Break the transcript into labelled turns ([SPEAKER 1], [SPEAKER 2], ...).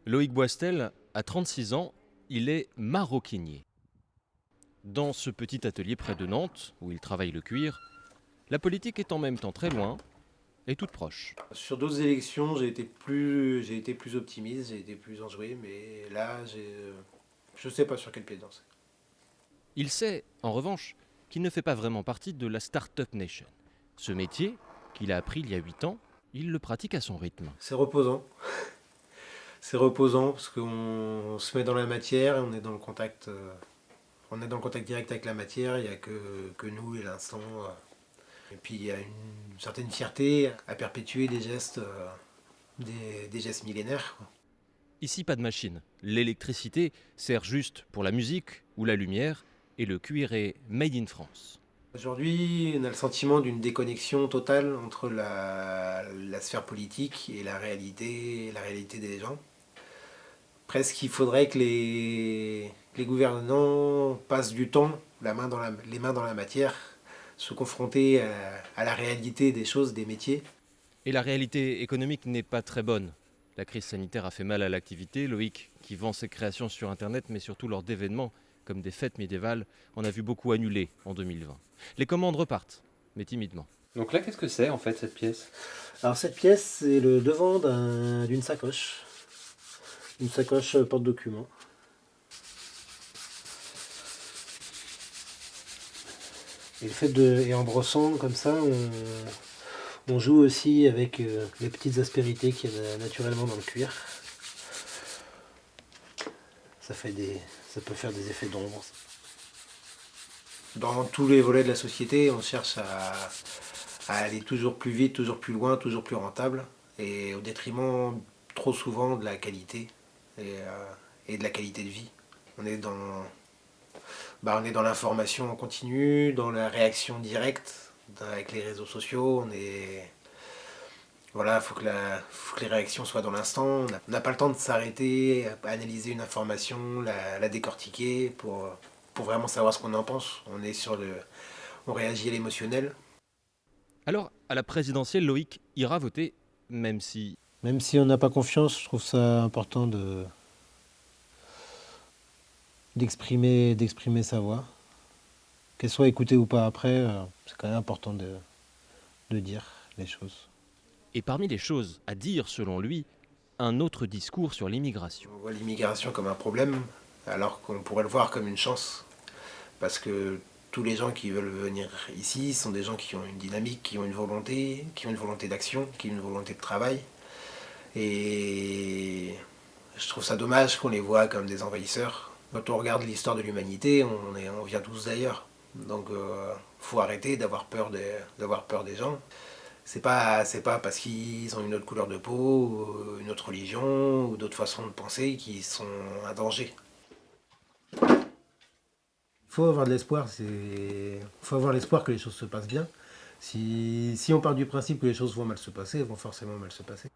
[SPEAKER 1] Loïc Boistel a 36 ans, il est maroquinier. Dans ce petit atelier près de Nantes, où il travaille le cuir, la politique est en même temps très loin et toute proche.
[SPEAKER 2] Sur d'autres élections, j'ai été plus optimiste, j'ai été plus enjoué, mais là, je sais pas sur quel pied danser.
[SPEAKER 1] Il sait, en revanche, qu'il ne fait pas vraiment partie de la Startup Nation. Ce métier, qu'il a appris il y a 8 ans, il le pratique à son rythme.
[SPEAKER 2] C'est reposant. C'est reposant parce qu'on se met dans la matière, on est dans le contact, on est dans le contact direct avec la matière. Il n'y a que nous et l'instant. Et puis il y a une certaine fierté à perpétuer des gestes, des gestes millénaires, quoi.
[SPEAKER 1] Ici, pas de machine. L'électricité sert juste pour la musique ou la lumière, et le cuir est made in France.
[SPEAKER 2] Aujourd'hui, on a le sentiment d'une déconnexion totale entre la sphère politique et la réalité des gens. Presque il faudrait que les gouvernants passent du temps, les mains dans la matière, se confronter à la réalité des choses, des métiers.
[SPEAKER 1] Et la réalité économique n'est pas très bonne. La crise sanitaire a fait mal à l'activité. Loïc, qui vend ses créations sur Internet, mais surtout lors d'événements comme des fêtes médiévales, en a vu beaucoup annulés en 2020. Les commandes repartent, mais timidement.
[SPEAKER 3] Donc là, qu'est-ce que c'est en fait cette pièce?
[SPEAKER 2] Alors cette pièce, c'est le devant d'une sacoche. Une sacoche porte-documents. Et en brossant comme ça, on joue aussi avec les petites aspérités qu'il y a naturellement dans le cuir. Ça peut faire des effets d'ombre. Dans tous les volets de la société, on cherche à aller toujours plus vite, toujours plus loin, toujours plus rentable, et au détriment trop souvent de la qualité et de la qualité de vie. On est dans, on est dans l'information en continu, dans la réaction directe avec les réseaux sociaux. Voilà, faut que les réactions soient dans l'instant. On n'a pas le temps de s'arrêter, à analyser une information, la décortiquer pour vraiment savoir ce qu'on en pense. On réagit à l'émotionnel.
[SPEAKER 1] Alors, à la présidentielle, Loïc ira voter, même si
[SPEAKER 2] Même si on n'a pas confiance, je trouve ça important d'exprimer sa voix. Qu'elle soit écoutée ou pas après, c'est quand même important de dire les choses.
[SPEAKER 1] et parmi les choses à dire selon lui, un autre discours sur l'immigration.
[SPEAKER 2] On voit l'immigration comme un problème, alors qu'on pourrait le voir comme une chance. Parce que tous les gens qui veulent venir ici sont des gens qui ont une dynamique, qui ont une volonté d'action, qui ont une volonté de travail. Et je trouve ça dommage qu'on les voit comme des envahisseurs. Quand on regarde l'histoire de l'humanité, on vient tous d'ailleurs. Donc faut arrêter d'avoir peur des gens. C'est pas parce qu'ils ont une autre couleur de peau, une autre religion ou d'autres façons de penser qu'ils sont un danger. Il faut avoir de l'espoir, faut avoir l'espoir que les choses se passent bien. Si on part du principe que les choses vont mal se passer, elles vont forcément mal se passer.